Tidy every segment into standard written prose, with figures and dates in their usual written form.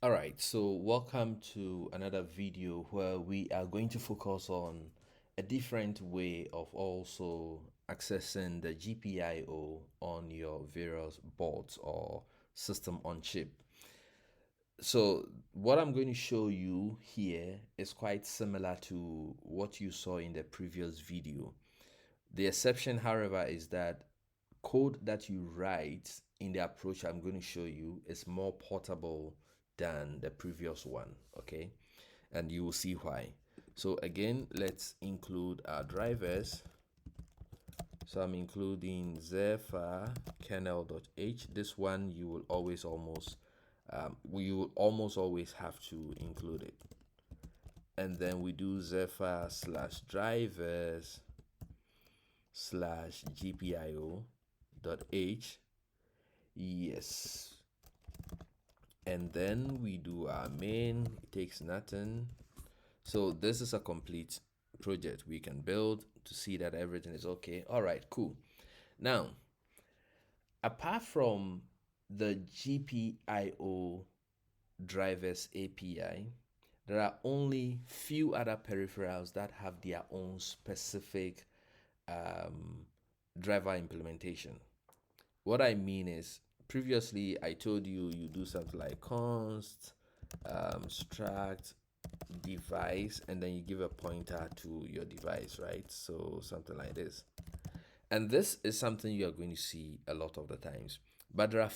All right, so welcome to another video where we are going to focus on a different way of also accessing the GPIO on your various boards or system on chip. So what I'm going to show you here is quite similar to what you saw in the previous video. The exception, however, is that code that you write in the approach I'm going to show you is more portable than the previous one, okay? And you will see why. So again, let's include our drivers. So I'm including Zephyr kernel.h. This one you will almost always have to include it. And then we do Zephyr slash drivers slash GPIO.h. Yes. And then we do our main. It takes nothing. So this is a complete project we can build to see that everything is okay. All right, cool. Now, apart from the GPIO drivers API, there are only few other peripherals that have their own specific um, driver implementation. What I mean is, previously I told you you do something like const struct device, and then you give a pointer to your device, right? So something like this. And this is something you are going to see a lot of the times. But there are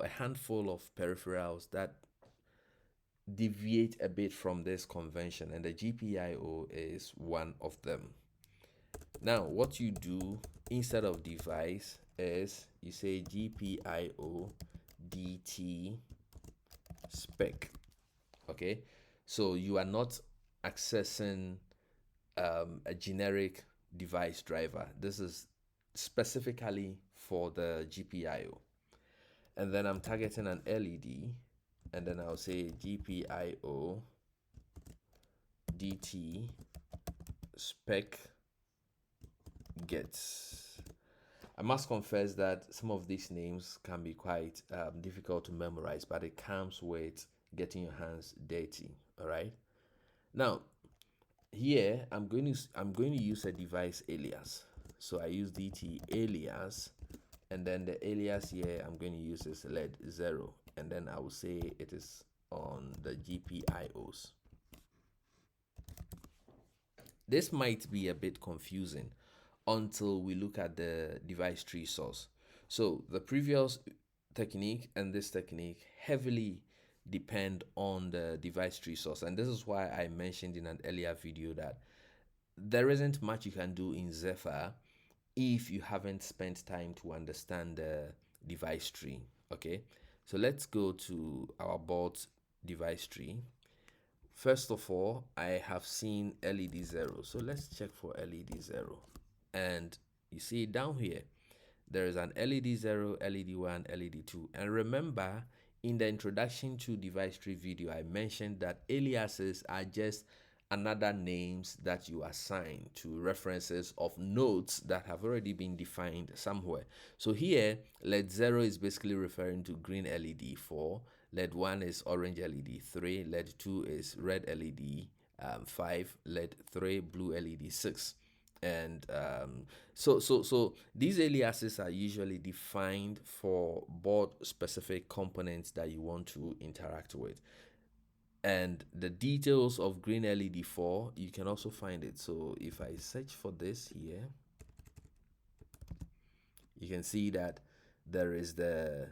a handful of peripherals that deviate a bit from this convention, and the GPIO is one of them. Now, what you do instead of device is you say GPIO DT spec. Okay, so you are not accessing a generic device driver. This is specifically for the GPIO. And then I'm targeting an LED, and then I'll say GPIO DT spec gets. I must confess that some of these names can be quite difficult to memorize, but it comes with getting your hands dirty. All right. Now, here I'm going to use a device alias. So I use DT alias, and then the alias here I'm going to use is LED 0, and then I will say it is on the GPIOs. This might be a bit confusing until we look at the device tree source. So the previous technique and this technique heavily depend on the device tree source, and this is why I mentioned in an earlier video that there isn't much you can do in Zephyr if you haven't spent time to understand the device tree. Okay, so let's go to our board device tree. First of all, I have seen LED 0, so let's check for LED 0, and you see down here there is an LED 0, LED 1, LED 2. And remember, in the introduction to Devicetree video, I mentioned that aliases are just another names that you assign to references of nodes that have already been defined somewhere. So here, LED 0 is basically referring to green LED 4, LED 1 is orange LED 3, LED 2 is red LED 5, LED 3 blue LED 6. And so these aliases are usually defined for board specific components that you want to interact with. And the details of green LED 4, you can also find it. So if I search for this here, you can see that there is the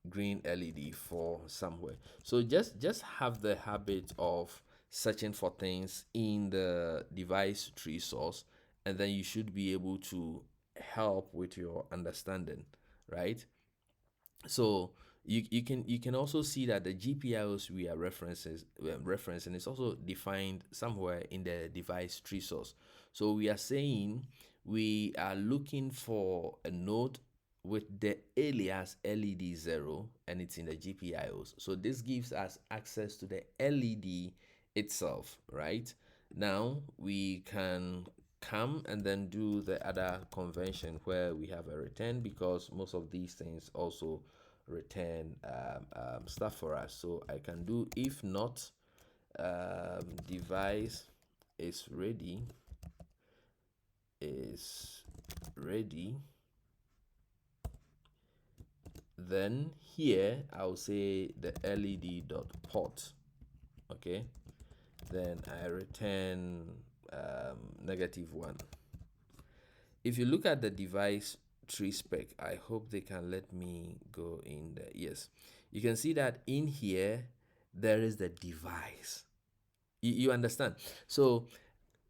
green LED 4 somewhere. So just have the habit of searching for things in the device tree source, and then you should be able to help with your understanding, right? So you can also see that the GPIOs we are referencing is also defined somewhere in the device tree source. So we are saying we are looking for a node with the alias LED 0, and it's in the GPIOs. So this gives us access to the LED itself, right? Now we can come and then do the other convention where we have a return, because most of these things also return stuff for us. So I can do if not device is ready, is ready, then here I'll say the led dot port. Okay, then I return -1. If you look at the device tree spec, I hope they can let me go in there. Yes, you can see that in here there is the device. You understand? So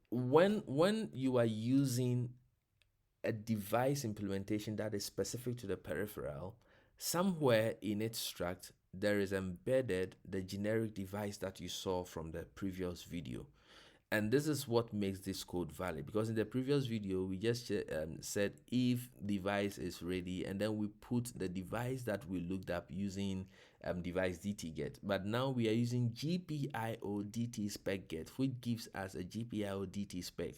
when you are using a device implementation that is specific to the peripheral, somewhere in its struct there is embedded the generic device that you saw from the previous video. And this is what makes this code valid, because in the previous video we just said if device is ready, and then we put the device that we looked up using device dt get. But now we are using GPIO dt spec get, which gives us a GPIO dt spec.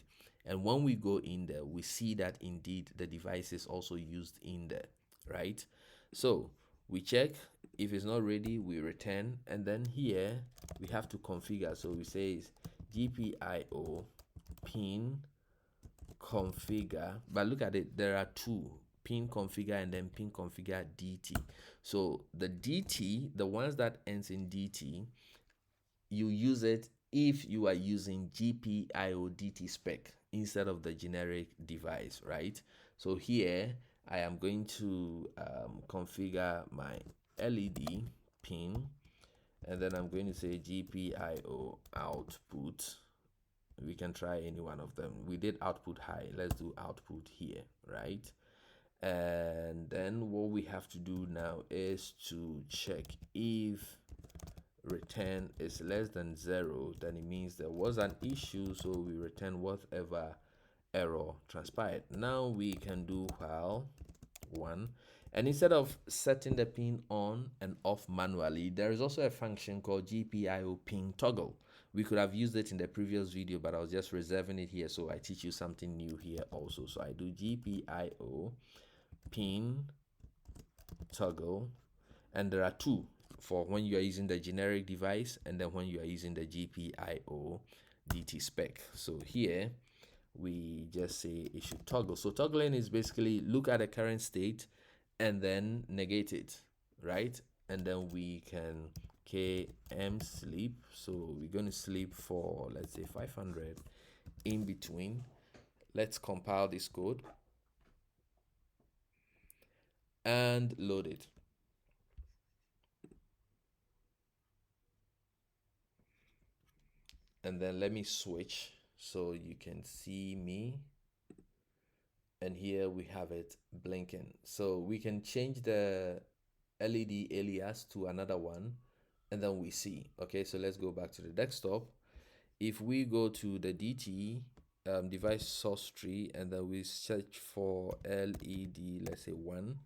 And when we go in there, we see that indeed the device is also used in there, right? So we check. If it's not ready, we return. And then here we have to configure. So we say GPIO pin configure. But look at it, there are two, pin configure and then pin configure DT. So the DT, the ones that ends in DT, you use it if you are using GPIO DT spec instead of the generic device, right? So here I am going to configure my LED pin, and then I'm going to say GPIO output. We can try any one of them. We did output high. Let's do output here, right? And then what we have to do now is to check if return is less than 0, then it means there was an issue, so we return whatever error transpired. Now we can do while 1, and instead of setting the pin on and off manually, there is also a function called GPIO pin toggle. We could have used it in the previous video, but I was just reserving it here so I teach you something new here also. So I do GPIO pin toggle, and there are two, for when you are using the generic device and then when you are using the GPIO DT spec. So here we just say it should toggle. So toggling is basically look at the current state and then negate it, right? And then we can km sleep. So we're going to sleep for, let's say, 500 in between. Let's compile this code and load it. And then let me switch so you can see me. And here we have it blinking. So we can change the LED alias to another one, and then we see. Okay, so let's go back to the desktop. If we go to the DT device source tree, and then we search for LED, let's say 1,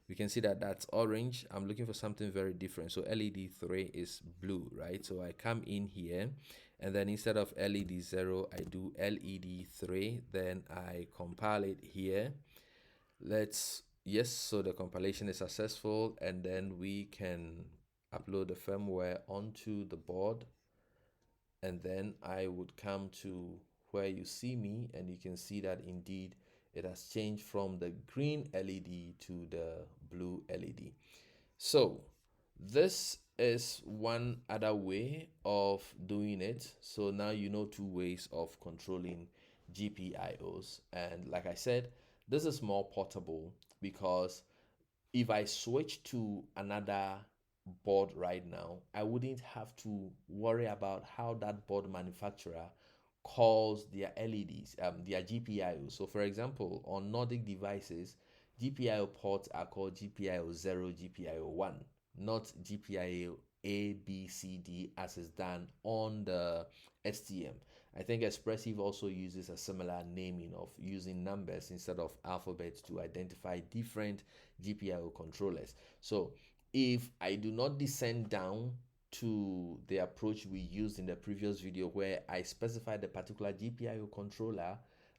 we can see that that's orange. I'm looking for something very different. So LED 3 is blue, right? So I come in here, and then instead of LED 0, I do LED 3. Then I compile it here. Yes, so the compilation is successful, and then we can upload the firmware onto the board. And then I would come to where you see me, and you can see that indeed it has changed from the green LED to the blue LED. So this is one other way of doing it. So now you know two ways of controlling GPIOs. And like I said, this is more portable, because if I switch to another board right now, I wouldn't have to worry about how that board manufacturer calls their LEDs, their GPIOs. So for example, on Nordic devices, GPIO ports are called GPIO 0, GPIO 1, not GPIO A, B, C, D as is done on the STM. I think Expressive also uses a similar naming of using numbers instead of alphabets to identify different GPIO controllers. So if I do not descend down to the approach we used in the previous video where I specify the particular GPIO controller,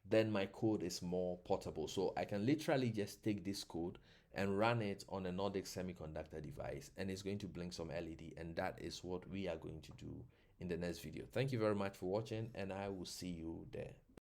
then my code is more portable. So I can literally just take this code and run it on a Nordic semiconductor device, and it's going to blink some LED, and that is what we are going to do in the next video. Thank you very much for watching, and I will see you there.